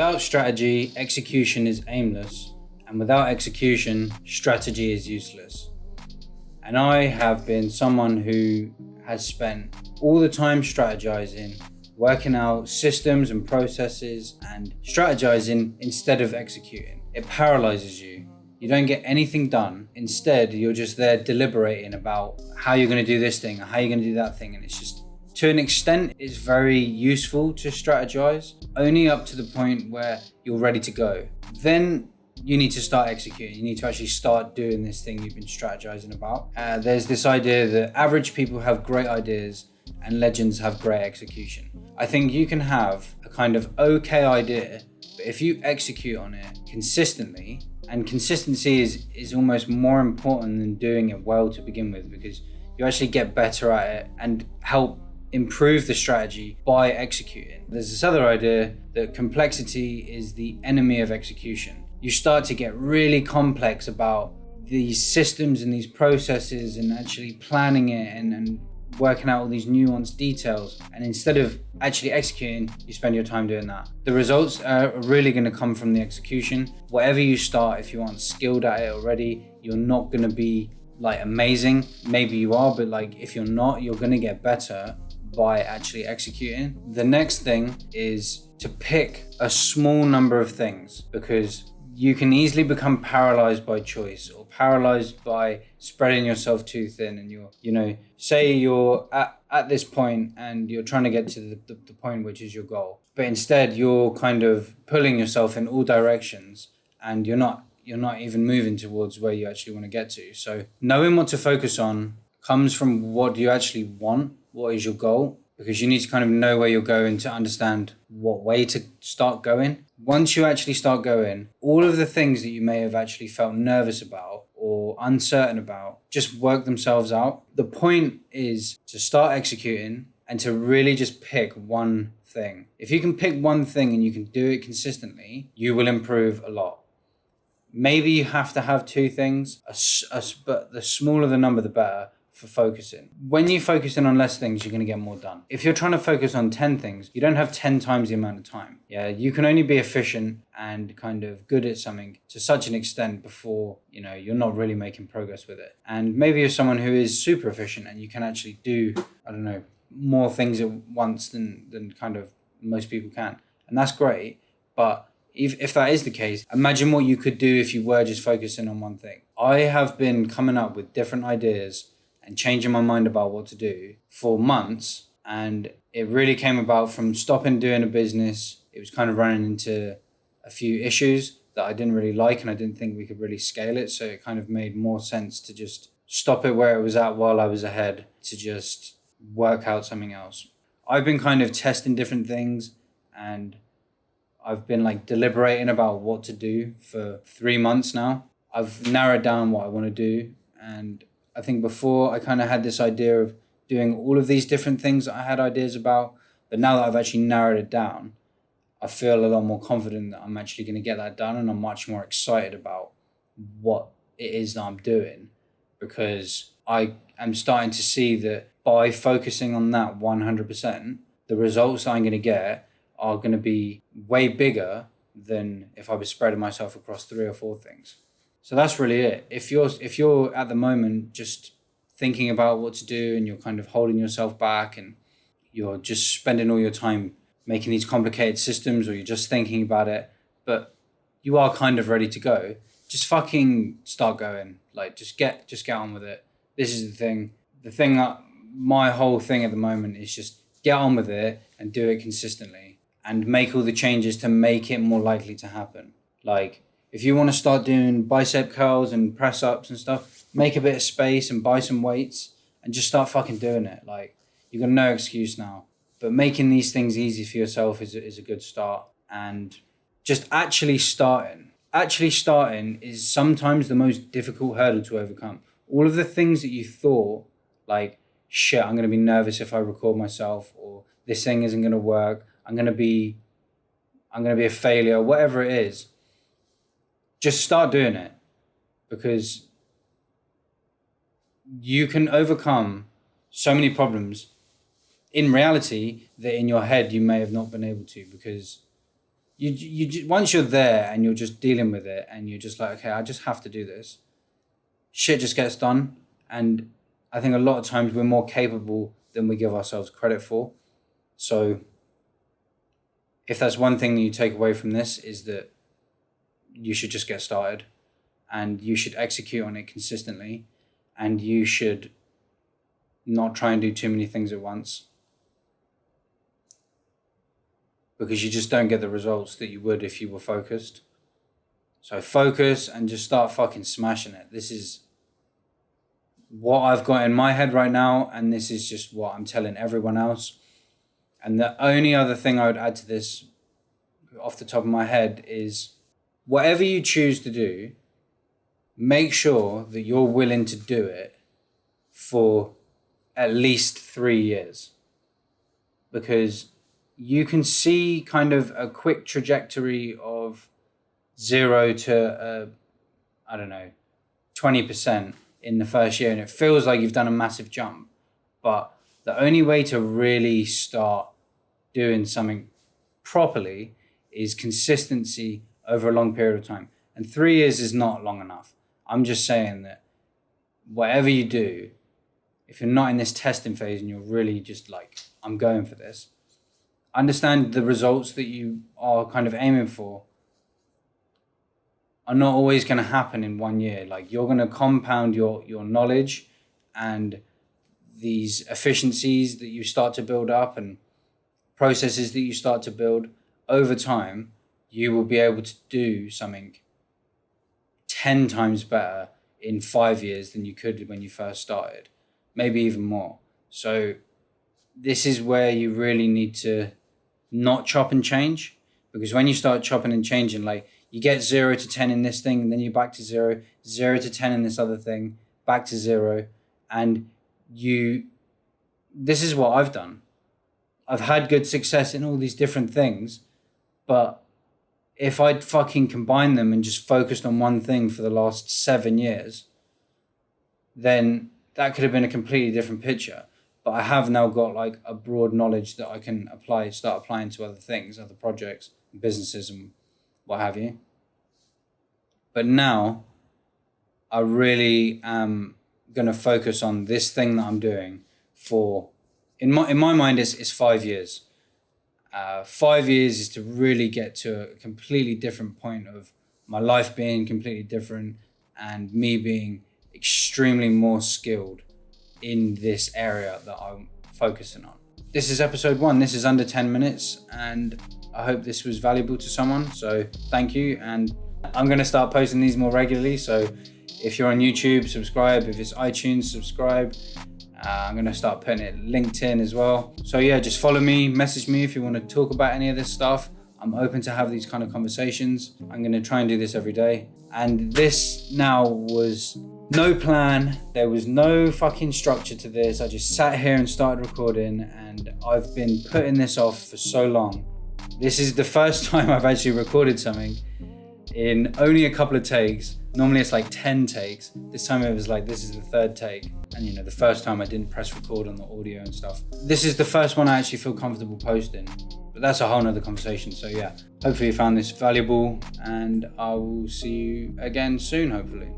Without strategy, execution is aimless, and without execution, strategy is useless. And I have been someone who has spent all the time strategizing, working out systems and processes and strategizing instead of executing. It paralyzes you. You don't get anything done. Instead, you're just there deliberating about how you're going to do this thing or how you're going to do that thing. And it's just, to an extent, it's very useful to strategize, only up to the point where you're ready to go. Then you need to start executing. You need to actually start doing this thing you've been strategizing about. There's this idea that average people have great ideas and legends have great execution. I think you can have a kind of okay idea, but if you execute on it consistently, and consistency is almost more important than doing it well to begin with, because you actually get better at it and help improve the strategy by executing. There's this other idea that complexity is the enemy of execution. You start to get really complex about these systems and these processes and actually planning it and working out all these nuanced details. And instead of actually executing, you spend your time doing that. The results are really going to come from the execution. Whatever you start, if you aren't skilled at it already, you're not going to be like amazing. Maybe you are, but like if you're not, you're going to get better by actually executing. The next thing is to pick a small number of things, because you can easily become paralyzed by choice or paralyzed by spreading yourself too thin. And say you're at this point and you're trying to get to the point which is your goal, but instead you're kind of pulling yourself in all directions and you're not even moving towards where you actually want to get to. So knowing what to focus on comes from what you actually want. What is your goal? Because you need to kind of know where you're going to understand what way to start going. Once you actually start going, all of the things that you may have actually felt nervous about or uncertain about just work themselves out. The point is to start executing and to really just pick one thing. If you can pick one thing and you can do it consistently, you will improve a lot. Maybe you have to have two things, but the smaller the number, the better for focusing. When you focus in on less things, you're going to get more done. If you're trying to focus on 10 things, you don't have 10 times the amount of time. Yeah, you can only be efficient and kind of good at something to such an extent before, you're not really making progress with it. And maybe you're someone who is super efficient and you can actually do, more things at once than kind of most people can. And that's great. But if that is the case, imagine what you could do if you were just focusing on one thing. I have been coming up with different ideas and changing my mind about what to do for months. And it really came about from stopping doing a business. It was kind of running into a few issues that I didn't really like, and I didn't think we could really scale it. So it kind of made more sense to just stop it where it was at while I was ahead, to just work out something else. I've been kind of testing different things, and I've been like deliberating about what to do for 3 months now. I've narrowed down what I want to do, and I think before I kind of had this idea of doing all of these different things that I had ideas about, but now that I've actually narrowed it down, I feel a lot more confident that I'm actually going to get that done, and I'm much more excited about what it is that I'm doing, because I am starting to see that by focusing on that 100%, the results that I'm going to get are going to be way bigger than if I was spreading myself across 3 or 4 things. So that's really it. If you're at the moment just thinking about what to do and you're kind of holding yourself back and you're just spending all your time making these complicated systems, or you're just thinking about it, but you are kind of ready to go, just fucking start going. Like just get on with it. This is the thing. The thing that my whole thing at the moment is just get on with it and do it consistently and make all the changes to make it more likely to happen. Like, if you want to start doing bicep curls and press ups and stuff, make a bit of space and buy some weights and just start fucking doing it. Like, you've got no excuse now. But making these things easy for yourself is a good start. And just actually starting. Actually starting is sometimes the most difficult hurdle to overcome. All of the things that you thought, like, shit, I'm going to be nervous if I record myself, or this thing isn't going to work, I'm going to be a failure, whatever it is. Just start doing it, because you can overcome so many problems in reality that in your head you may have not been able to, because once you're there and you're just dealing with it and you're just like, okay, I just have to do this, shit just gets done. And I think a lot of times we're more capable than we give ourselves credit for. So if that's one thing that you take away from this, is that you should just get started and you should execute on it consistently, and you should not try and do too many things at once, because you just don't get the results that you would if you were focused. So focus and just start fucking smashing it. This is what I've got in my head right now, and this is just what I'm telling everyone else. And the only other thing I would add to this off the top of my head is, whatever you choose to do, make sure that you're willing to do it for at least 3 years, because you can see kind of a quick trajectory of 0 to, 20% in the first year. And it feels like you've done a massive jump. But the only way to really start doing something properly is consistency over a long period of time. And 3 years is not long enough. I'm just saying that whatever you do, if you're not in this testing phase and you're really just like, I'm going for this, understand the results that you are kind of aiming for are not always going to happen in 1 year. Like, you're going to compound your knowledge and these efficiencies that you start to build up and processes that you start to build over time. You will be able to do something 10 times better in 5 years than you could when you first started, maybe even more. So this is where you really need to not chop and change, because when you start chopping and changing, like, you get 0 to 10 in this thing, and then you're back to 0, 0 to 10 in this other thing, back to 0. And this is what I've done. I've had good success in all these different things, but if I'd fucking combined them and just focused on one thing for the last 7 years, then that could have been a completely different picture. But I have now got like a broad knowledge that I can start applying to other things, other projects, businesses and what have you. But now I really am going to focus on this thing that I'm doing for, in my mind, it's 5 years. 5 years is to really get to a completely different point of my life being completely different and me being extremely more skilled in this area that I'm focusing on. This is episode 1. This is under 10 minutes, and I hope this was valuable to someone. So thank you. And I'm going to start posting these more regularly. So if you're on YouTube, subscribe. If it's iTunes, subscribe. I'm going to start putting it LinkedIn as well. So yeah, just follow me, message me if you want to talk about any of this stuff. I'm open to have these kind of conversations. I'm going to try and do this every day. And this now was no plan. There was no fucking structure to this. I just sat here and started recording, and I've been putting this off for so long. This is the first time I've actually recorded something in only a couple of takes. Normally it's like 10 takes. This time it was like, this is the 3rd take. And the first time I didn't press record on the audio and stuff. This is the first one I actually feel comfortable posting, but that's a whole nother conversation. So yeah, hopefully you found this valuable, and I will see you again soon, hopefully.